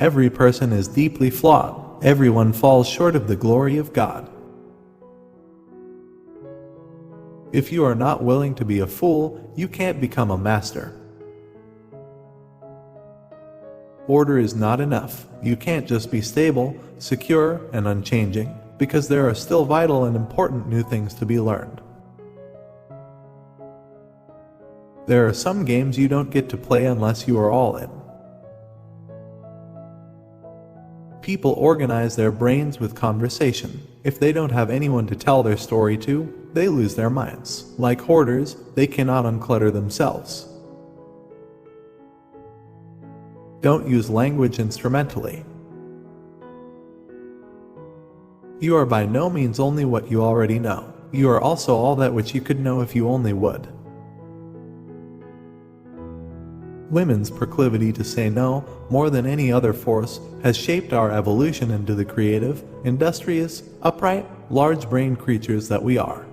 Every person is deeply flawed. Everyone falls short of the glory of God. If you are not willing to be a fool, you can't become a master. Order is not enough. You can't just be stable, secure, and unchanging, because there are still vital and important new things to be learned. There are some games you don't get to play unless you are all in. People organize their brains with conversation. If they don't have anyone to tell their story to, they lose their minds. Like hoarders, they cannot unclutter themselves. Don't use language instrumentally. You are by no means only what you already know. You are also all that which you could know if you only would. Women's proclivity to say no, more than any other force, has shaped our evolution into the creative, industrious, upright, large-brained creatures that we are.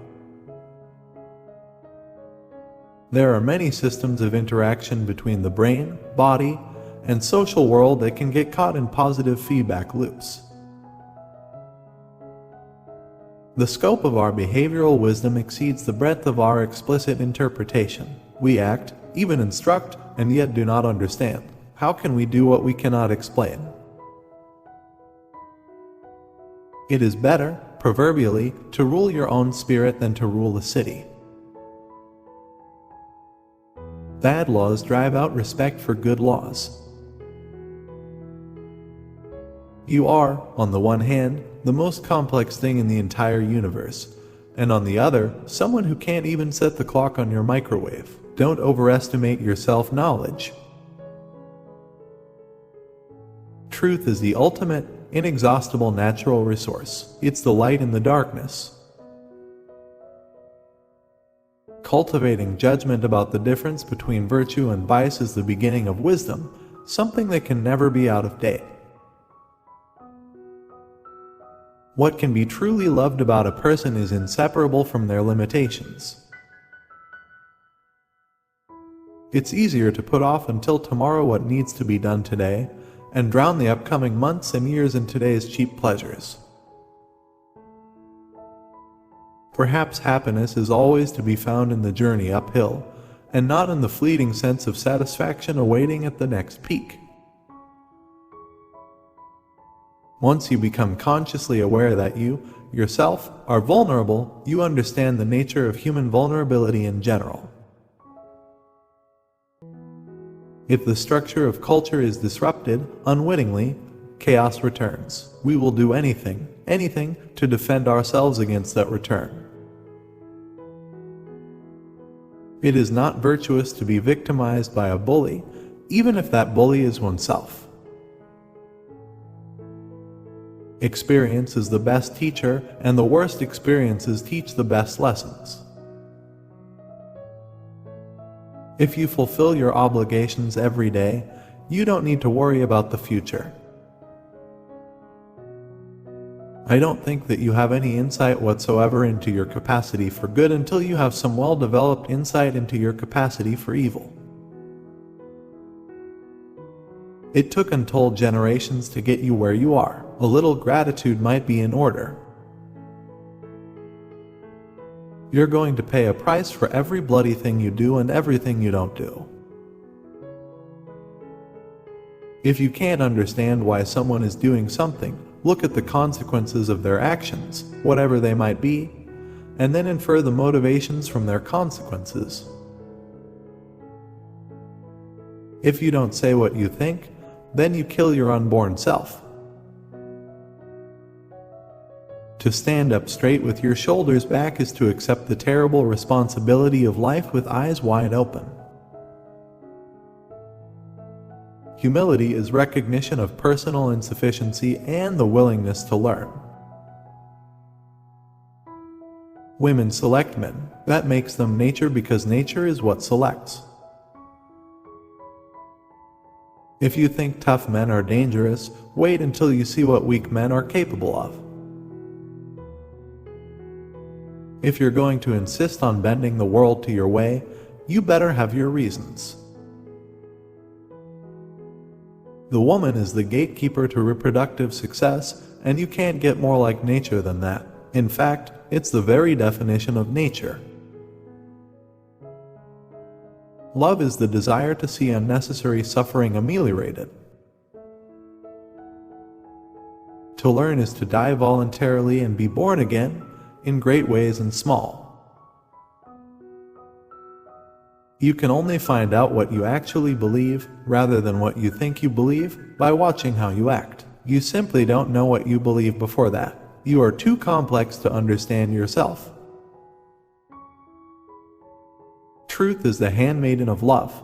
There are many systems of interaction between the brain, body, and social world that can get caught in positive feedback loops. The scope of our behavioral wisdom exceeds the breadth of our explicit interpretation. We act, even instruct, and yet do not understand. How can we do what we cannot explain? It is better, proverbially, to rule your own spirit than to rule a city. Bad laws drive out respect for good laws. You are, on the one hand, the most complex thing in the entire universe, and on the other, someone who can't even set the clock on your microwave. Don't overestimate your self-knowledge. Truth is the ultimate, inexhaustible natural resource. It's the light in the darkness. Cultivating judgment about the difference between virtue and vice is the beginning of wisdom, something that can never be out of date. What can be truly loved about a person is inseparable from their limitations. It's easier to put off until tomorrow what needs to be done today, and drown the upcoming months and years in today's cheap pleasures. Perhaps happiness is always to be found in the journey uphill, and not in the fleeting sense of satisfaction awaiting at the next peak. Once you become consciously aware that you, yourself, are vulnerable, you understand the nature of human vulnerability in general. If the structure of culture is disrupted, unwittingly, chaos returns. We will do anything, to defend ourselves against that return. It is not virtuous to be victimized by a bully, even if that bully is oneself. Experience is the best teacher, and the worst experiences teach the best lessons. If you fulfill your obligations every day, you don't need to worry about the future. I don't think that you have any insight whatsoever into your capacity for good until you have some well-developed insight into your capacity for evil. It took untold generations to get you where you are. A little gratitude might be in order. You're going to pay a price for every bloody thing you do and everything you don't do. If you can't understand why someone is doing something, look at the consequences of their actions, whatever they might be, and then infer the motivations from their consequences. If you don't say what you think, then you kill your unborn self. To stand up straight with your shoulders back is to accept the terrible responsibility of life with eyes wide open. Humility is recognition of personal insufficiency and the willingness to learn. Women select men. That makes them nature because nature is what selects. If you think tough men are dangerous, wait until you see what weak men are capable of. If you're going to insist on bending the world to your way, you better have your reasons. The woman is the gatekeeper to reproductive success, and you can't get more like nature than that. In fact, it's the very definition of nature. Love is the desire to see unnecessary suffering ameliorated. To learn is to die voluntarily and be born again, in great ways and small. You can only find out what you actually believe, rather than what you think you believe, by watching how you act. You simply don't know what you believe before that. You are too complex to understand yourself. Truth is the handmaiden of love.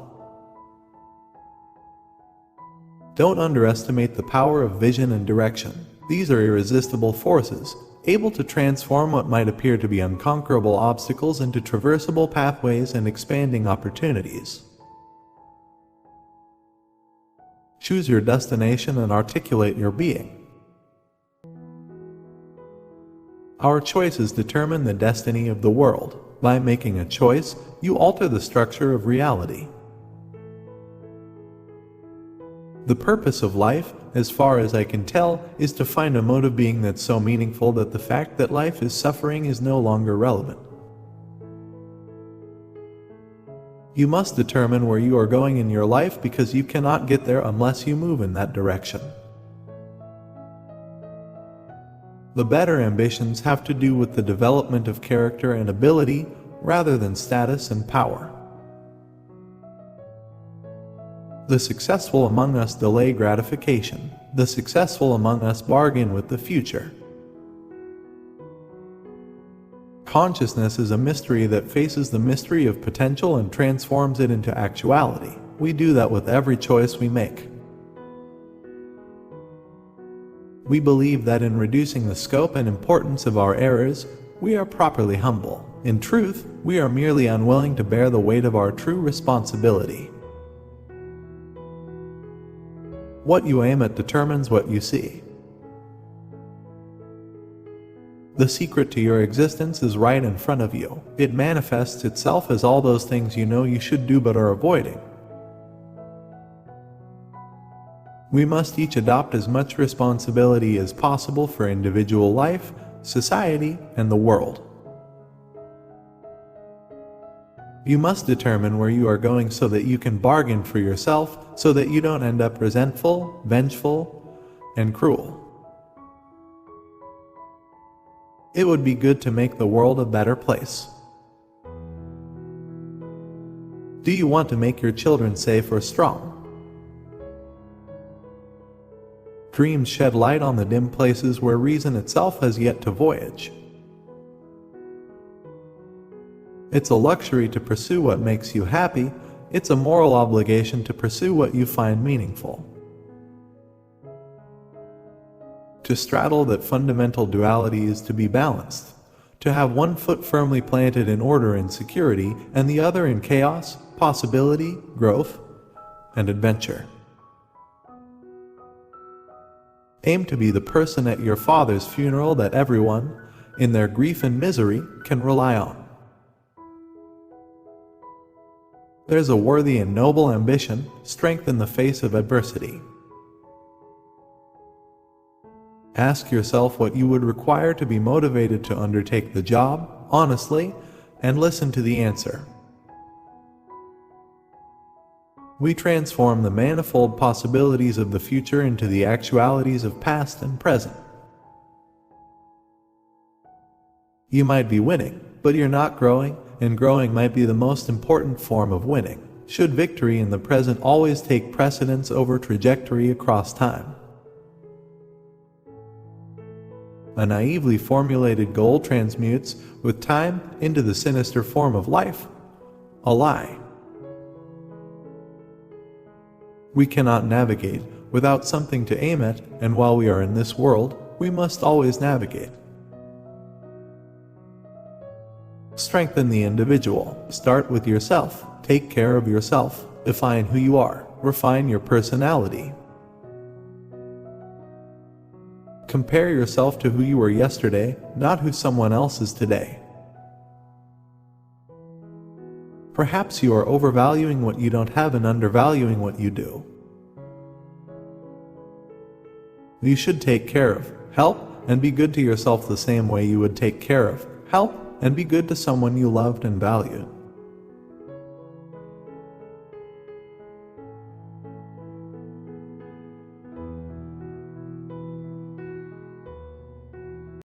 Don't underestimate the power of vision and direction. These are irresistible forces, able to transform what might appear to be unconquerable obstacles into traversable pathways and expanding opportunities. Choose your destination and articulate your being. Our choices determine the destiny of the world. By making a choice, you alter the structure of reality. The purpose of life, as far as I can tell, is to find a mode of being that's so meaningful that the fact that life is suffering is no longer relevant. You must determine where you are going in your life, because you cannot get there unless you move in that direction. The better ambitions have to do with the development of character and ability, rather than status and power. The successful among us delay gratification. The successful among us bargain with the future. Consciousness is a mystery that faces the mystery of potential and transforms it into actuality. We do that with every choice we make. We believe that in reducing the scope and importance of our errors, we are properly humble. In truth, we are merely unwilling to bear the weight of our true responsibility. What you aim at determines what you see. The secret to your existence is right in front of you. It manifests itself as all those things you know you should do but are avoiding. We must each adopt as much responsibility as possible for individual life, society, and the world. You must determine where you are going so that you can bargain for yourself, so that you don't end up resentful, vengeful, and cruel. It would be good to make the world a better place. Do you want to make your children safe or strong? Dreams shed light on the dim places where reason itself has yet to voyage. It's a luxury to pursue what makes you happy. It's a moral obligation to pursue what you find meaningful. To straddle that fundamental duality is to be balanced, to have one foot firmly planted in order and security, and the other in chaos, possibility, growth, and adventure. Aim to be the person at your father's funeral that everyone, in their grief and misery, can rely on. There's a worthy and noble ambition, strength in the face of adversity. Ask yourself what you would require to be motivated to undertake the job, honestly, and listen to the answer. We transform the manifold possibilities of the future into the actualities of past and present. You might be winning, but you're not growing, and growing might be the most important form of winning. Should victory in the present always take precedence over trajectory across time? A naively formulated goal transmutes, with time, into the sinister form of life, a lie. We cannot navigate without something to aim at, and while we are in this world, we must always navigate. Strengthen the individual. Start with yourself. Take care of yourself. Define who you are. Refine your personality. Compare yourself to who you were yesterday, not who someone else is today. Perhaps you are overvaluing what you don't have and undervaluing what you do. You should take care of, help, and be good to yourself the same way you would take care of, help, and be good to someone you loved and valued.